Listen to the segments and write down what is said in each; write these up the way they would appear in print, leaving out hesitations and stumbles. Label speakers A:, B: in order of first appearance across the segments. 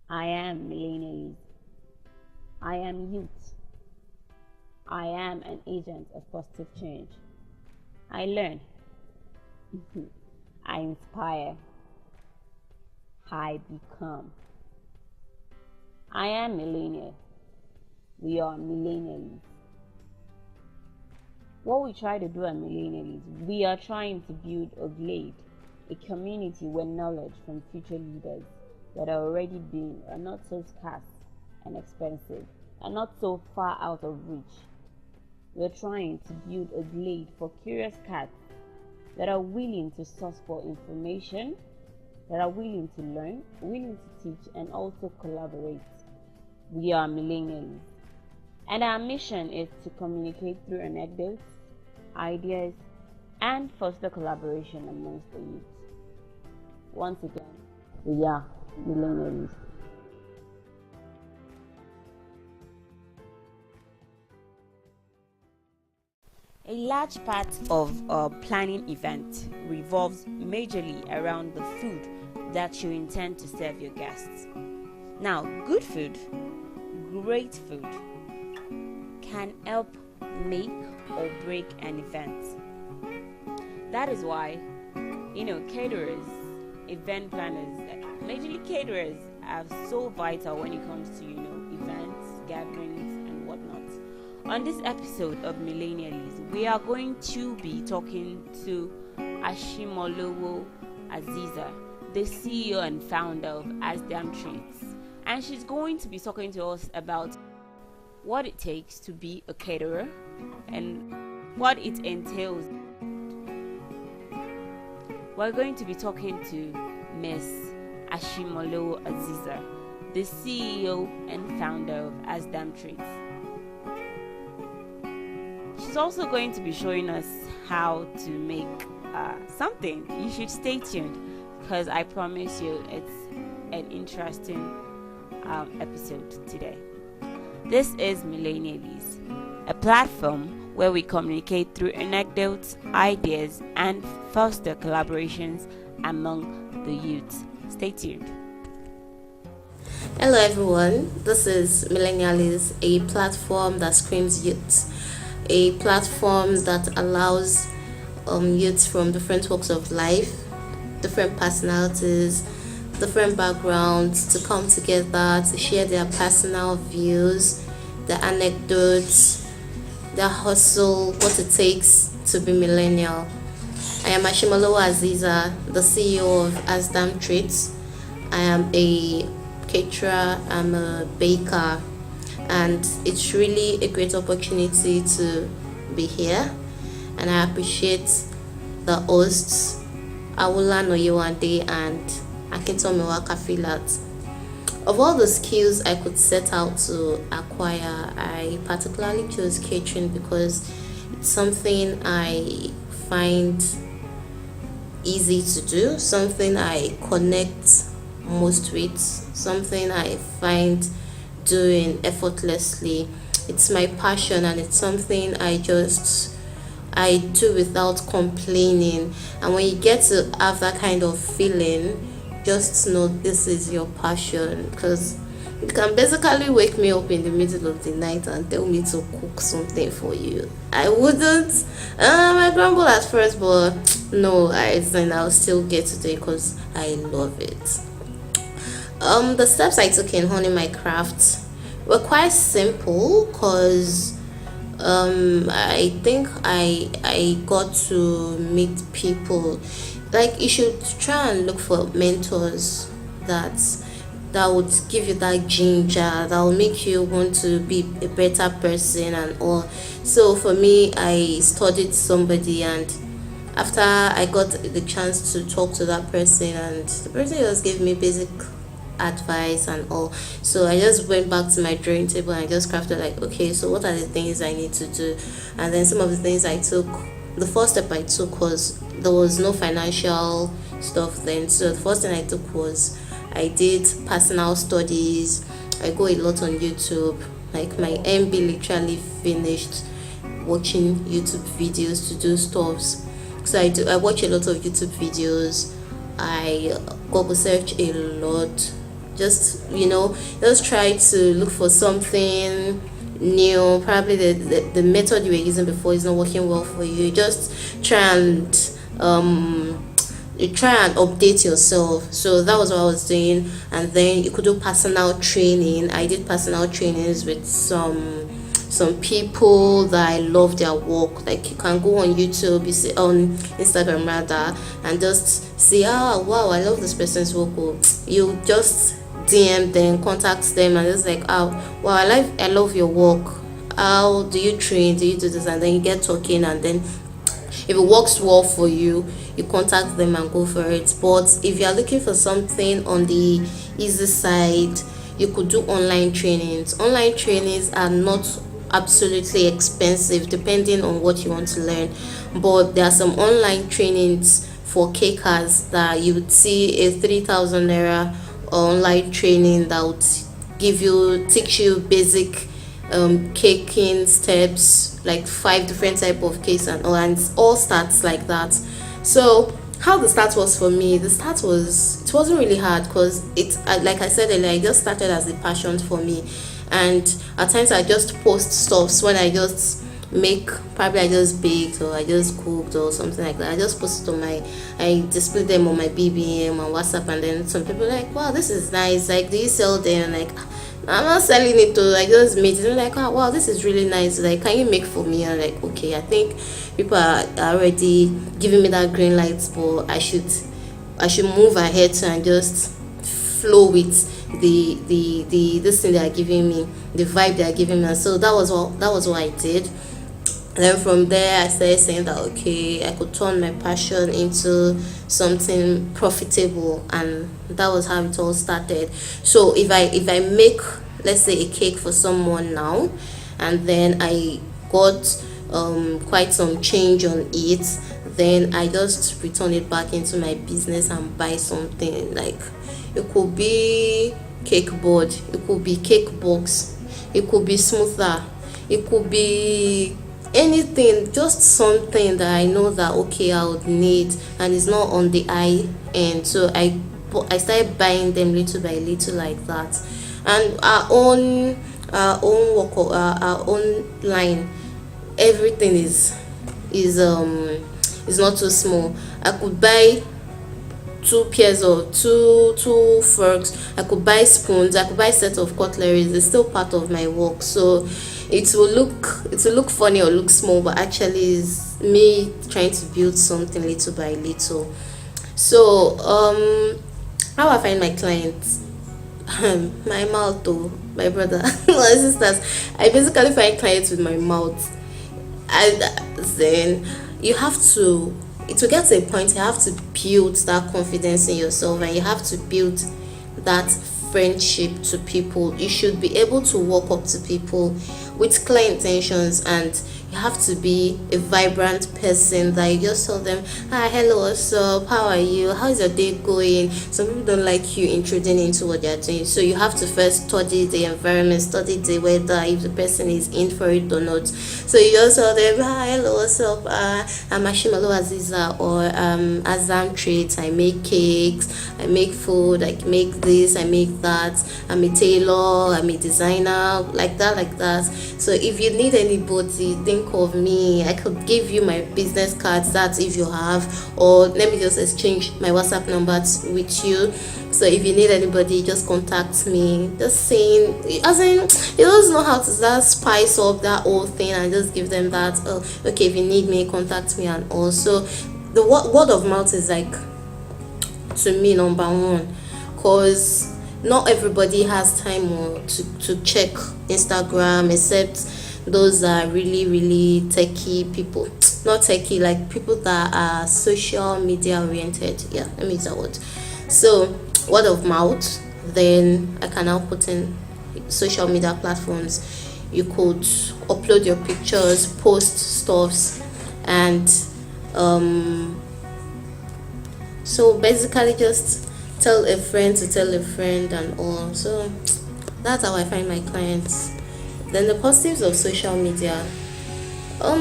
A: I am millennialist. I am youth. I am an agent of positive change. I learn. I inspire. I become. I am millennial. We are millennials. What we try to do at Millenniallies, we are trying to build a glade, a community where knowledge from future leaders that are already being are not so scarce and expensive and not so far out of reach. We're trying to build a glade for curious cats that are willing to source for information, that are willing to learn, willing to teach, and also collaborate. We are millennials, and our mission is to communicate through anecdotes, ideas, and foster collaboration amongst the youth. Once again, we are millennials. A large part of our planning event revolves majorly around the food that you intend to serve your guests. Now, good food, great food, can help make or break an event. That is why, caterers, event planners, majorly caterers are so vital when it comes to, events, gatherings, and whatnot. On this episode of Millenniallies, we are going to be talking to Asimolowo Azeezah, the CEO and founder of Azdamtreats, and she's going to be talking to us about what it takes to be a caterer and what it entails. We're going to be talking to Miss Asimolowo Azeezah, the CEO and founder of Azdamtreats. She's also going to be showing us how to make something. You should stay tuned because I promise you it's an interesting episode today. This is Millenniallies, a platform where we communicate through anecdotes, ideas, and foster collaborations among the youth. Stay tuned.
B: Hello everyone, this is Millenniallies, a platform that screams youth, a platform that allows youths from different walks of life, different personalities, different backgrounds to come together to share their personal views, their anecdotes, their hustle, what it takes to be millennial. I am Asimolowo Azeezah, the CEO of Azdamtreats. I am a caterer, I'm a baker, and it's really a great opportunity to be here. And I appreciate the hosts, Awula Noyewande and Akintomiwa Kafilat. Of all the skills I could set out to acquire, I particularly chose catering because it's something I find easy to do, something I connect most with, something I find doing effortlessly. It's my passion and it's something I do without complaining. And when you get to have that kind of feeling, just know this is your passion, because you can basically wake me up in the middle of the night and tell me to cook something for you. I wouldn't. I grumble at first, but no, I'll still get to do it because I love it. The steps I took in honing my craft were quite simple because I think I got to meet people. Like, you should try and look for mentors that would give you that ginger, that will make you want to be a better person and all. So for me, I studied somebody, and after I got the chance to talk to that person, and the person just gave me basic advice and all, so I just went back to my drawing table and I just crafted like, okay, so what are the things I need to do? And then some of the things I took, the first step I took was, there was no financial stuff then, so the first thing I took was I did personal studies. I go a lot on YouTube. Like, my MB literally finished watching YouTube videos to do stuffs. So I watch a lot of YouTube videos. I Google search a lot. Just just try to look for something new. Probably the method you were using before is not working well for you. Just try and update yourself. So that was what I was doing. And then you could do personal training. I did personal trainings with some people that I love their work. Like, you can go on YouTube, you see, on Instagram rather, and just see, wow, I love this person's work. You just DM them, contact them, and it's like, wow, I love your work. How do you train? Do you do this? And then you get talking, and then if it works well for you, you contact them and go for it. But if you are looking for something on the easy side, you could do online trainings. Online trainings are not absolutely expensive depending on what you want to learn, but there are some online trainings for cakers that you would see a 3,000 naira online training that would teach you basic caking steps, like 5 different type of cakes and all starts like that. So how the start was for me, it wasn't really hard, because like I said earlier, I just started as a passion for me. And at times I just post stuffs when I just make, probably I just baked or I just cooked or something like that. I just post it I display them on my BBM on WhatsApp, and then some people are like, wow, this is nice, like, do you sell them? Like, I'm not selling it, I just made it. And like, oh wow, this is really nice, like, can you make for me? And like, okay, I think people are already giving me that green light, but I should move ahead and just flow with this thing they are giving me, the vibe they are giving me. And so that was what I did. And then from there I started saying that, okay, I could turn my passion into something profitable, and that was how it all started. So if I make, let's say, a cake for someone now, and then I got quite some change on it, then I just return it back into my business and buy something. Like, it could be cake board, it could be cake box, it could be smoother, it could be anything, just something that I know that, okay, I would need and it's not on the high end. So I started buying them little by little like that. And our own work, our own line, everything is not too small. I could buy 2 pairs of two forks, I could buy spoons, I could buy set of cutlery. It's still part of my work. So it will look funny or look small, but actually is me trying to build something little by little. So how I find my clients, my mouth, though, my brother, my sisters, I basically find clients with my mouth. And then it will get to a point you have to build that confidence in yourself, and you have to build that friendship to people. You should be able to walk up to people with clear intentions, and you have to be a vibrant person that you just tell them, hi, hello, what's up, how are you, how's your day going? Some people don't like you intruding into what they're doing, so you have to first study the environment, study the weather, if the person is in for it or not. So you just tell them, hi, hello, what's up, I'm Asimolowo Azeezah or Azdamtreats. I make cakes, I make food, I make this, I make that, I'm a tailor, I'm a designer, like that. So if you need anybody, think of me. I could give you my business cards, that if you have, or let me just exchange my WhatsApp number with you. So if you need anybody, just contact me. Just saying, as in, you don't know how to just spice up that whole thing and just give them that, oh, okay, if you need me, contact me. And also the word of mouth is, like, to me, number one, because not everybody has time to check Instagram, except those are really techie people. Not techie, like people that are social media oriented. Yeah, let me use that word. So word of mouth, then I can now put in social media platforms. You could upload your pictures, post stuffs, and so basically just tell a friend to tell a friend and all. So that's how I find my clients. Then the positives of social media.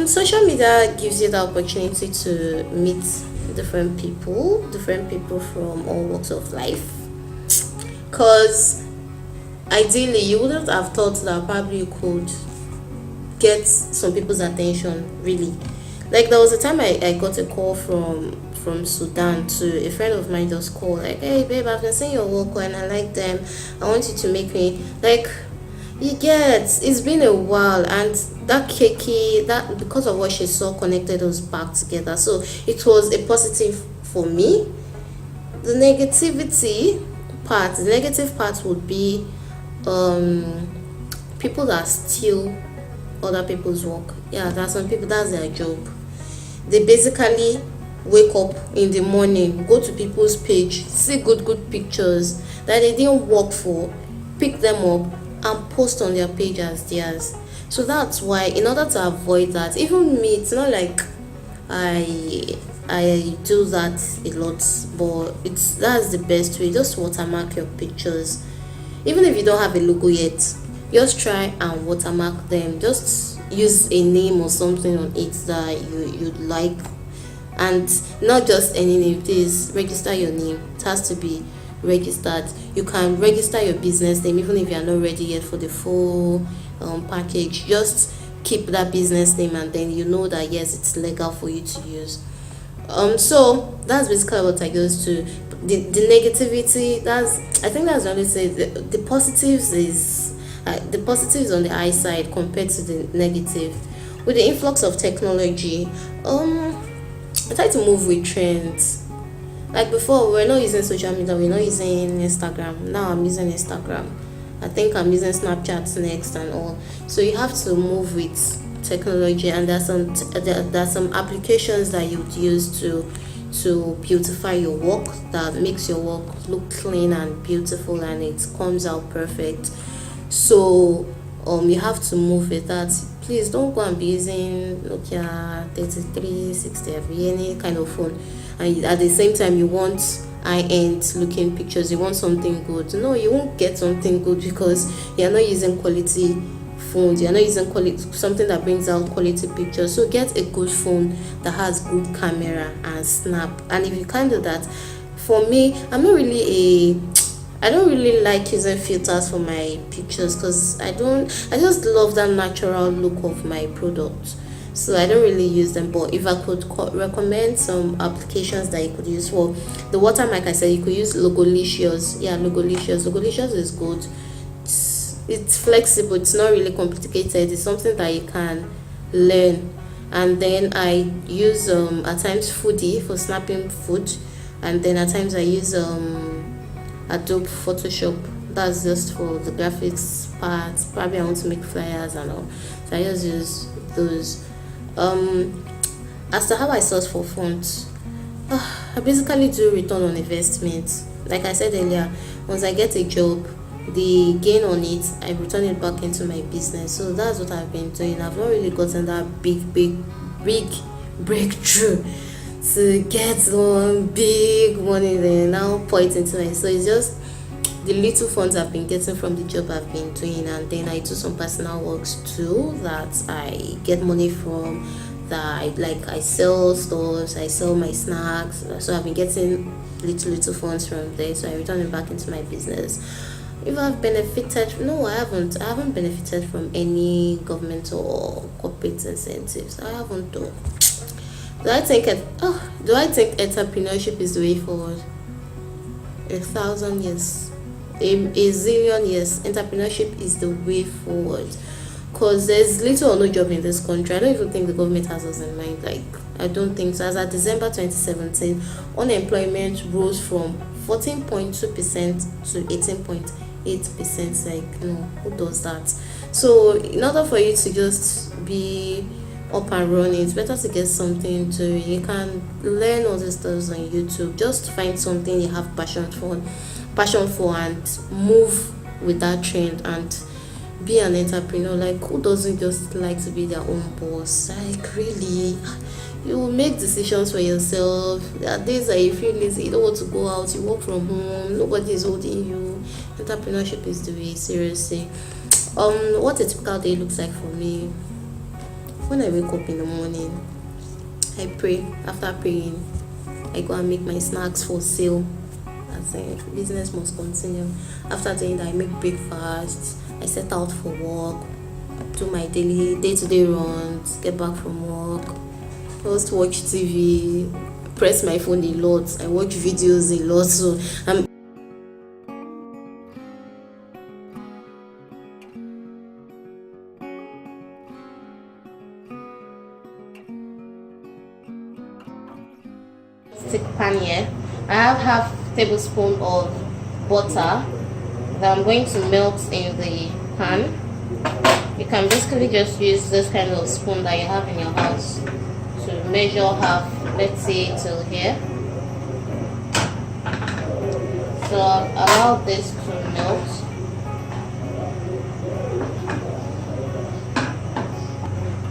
B: Social media gives you the opportunity to meet different people from all walks of life. Because ideally you wouldn't have thought that probably you could get some people's attention, really. Like there was a time I got a call from Sudan. To a friend of mine just called like, hey babe, I've been seeing your work and I like them, I want you to make me like, you get, it's been a while, and that cakey, that because of what she saw connected us back together. So it was a positive for me. The negative part would be people that steal other people's work. Yeah, there are some people, that's their job. They basically wake up in the morning, go to people's page, see good pictures that they didn't work for, pick them up and post on their page as theirs. So that's why, in order to avoid that, even me, it's not like I do that a lot, but that's the best way. Just watermark your pictures. Even if you don't have a logo yet, just try and watermark them. Just use a name or something on it that you'd like, and not just any name. Please register your name. It has to be registered. You can register your business name even if you are not ready yet for the full package. Just keep that business name, and then you know that yes, it's legal for you to use. So that's basically what I goes to. The negativity, I think that's what I say. The positives is the positives on the high side compared to the negative. With the influx of technology, I try to move with trends. Like before, we're not using social media, we're not using Instagram. Now I'm using Instagram. I think I'm using Snapchat next and all. So you have to move with technology, and there's some applications that you would use to beautify your work, that makes your work look clean and beautiful, and it comes out perfect. So you have to move with that. Please don't go and be using Nokia 3360 any kind of phone, and at the same time you want high-end looking pictures, you want something good. No, you won't get something good because you're not using quality phones, you're not using quality, something that brings out quality pictures. So get a good phone that has good camera and snap. And if you can't do that, for me, I don't really like using filters for my pictures, because I just love that natural look of my product. So I don't really use them. But if I could recommend some applications that you could use for the watermark, I said you could use Logolicious. Yeah, Logolicious is good. It's flexible, it's not really complicated, it's something that you can learn. And then I use at times Foodie for snapping food, and then at times I use Adobe Photoshop. That's just for the graphics part. Probably I want to make flyers and all, so I just use those. As to how I source for funds, I basically do return on investment. Like I said earlier, once I get a job, the gain on it, I return it back into my business. So that's what I've been doing. I've not really gotten that big breakthrough to get one big money then now pour it into it. So it's just the little funds I've been getting from the job I've been doing, and then I do some personal works too that I get money from, that I sell stores, I sell my snacks. So I've been getting little funds from there, so I return it back into my business. If I've benefited, no, I haven't benefited from any government or corporate incentives. I haven't though. Do I think entrepreneurship is the way forward? 1,000 years, a zillion years. Entrepreneurship is the way forward, because there's little or no job in this country. I don't even think the government has us in mind. Like, I don't think so. As at December 2017, unemployment rose from 14.2% to 18.8%. Like, no, who does that? So in order for you to just be up and running, it's better to get something to, you can learn all these stuff on YouTube. Just find something you have passion for, and move with that trend and be an entrepreneur. Like, who doesn't just like to be their own boss? Like, really, you will make decisions for yourself. There are days that you feel lazy, you don't want to go out, you work from home, nobody is holding you. Entrepreneurship is the way, seriously. What a typical day looks like for me: when I wake up in the morning, I pray. After praying, I go and make my snacks for sale. as business must continue. After doing that, I make breakfast, I set out for work, do my daily day-to-day runs, get back from work, just watch TV, press my phone a lot, I watch videos a lot, so I'm stick pan here. I have half tablespoon of butter that I'm going to melt in the pan. You can basically just use this kind of spoon that you have in your house to measure half, let's say till here. So allow this to melt.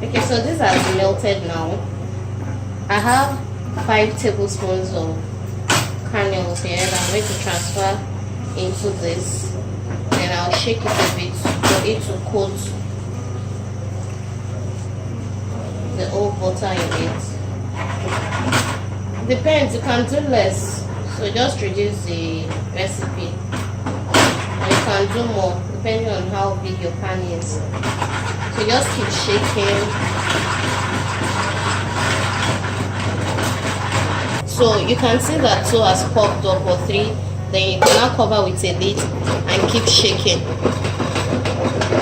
B: Okay, so this has melted now. I have 5 tablespoons of kernels here that I'm going to transfer into this. Then I'll shake it a bit for it to coat the old butter in it. Depends, you can do less, so just reduce the recipe, or you can do more depending on how big your pan is. So just keep shaking. So you can see that 2 has popped up, or 3. Then you can now cover with a lid and keep shaking.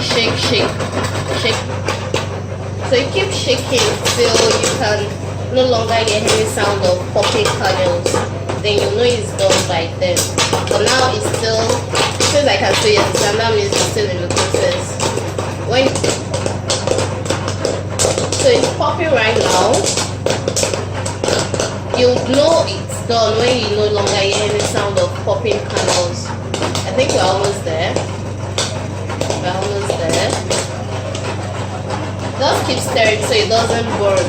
B: Shake, shake, shake. So you keep shaking till you can no longer hear any sound of popping kernels. Then you know it's done by then. But now it's still, since I can see it, that means it's still in the process. So it's popping right now. You know it's done when you no longer hear any sound of popping kernels. I think we're almost there. We're almost there. Just keep stirring so it doesn't burn.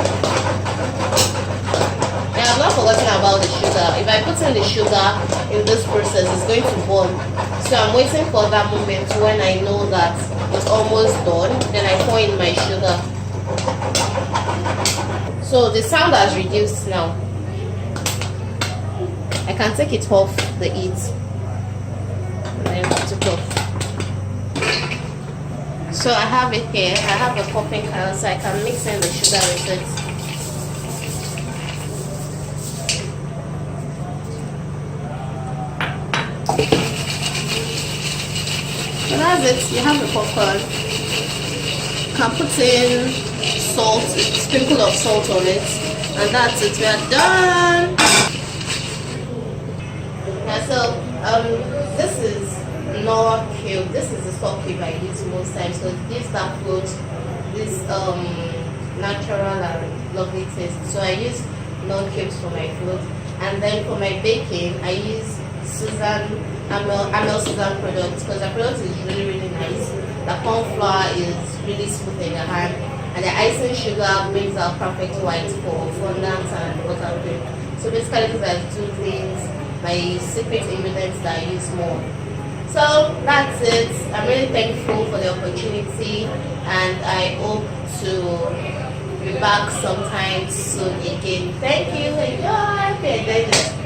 B: And I've not forgotten about the sugar. If I put in the sugar in this process, it's going to burn. So I'm waiting for that moment when I know that it's almost done. Then I pour in my sugar. So the sound has reduced now. I can take it off the heat. And then put it off. So I have it here. I have a popping kernel, so I can mix in the sugar with it. So that's it. You have the popcorn. You can put in salt, a sprinkle of salt on it, and that's it. We are done. So this is Knorr cube. This is the stock cube I use most times. So it gives that fruit this natural and lovely taste. So I use Knorr cubes for my fruit, and then for my baking I use Amel Susan products, because the product is really nice. The corn flour is really smooth in the hand, and the icing sugar brings out perfect white for fondant and buttercream. So basically these are 2 things, my secret ingredients that I use more. So that's it. I'm really thankful for the opportunity, and I hope to be back sometime soon again. Thank you. Enjoy.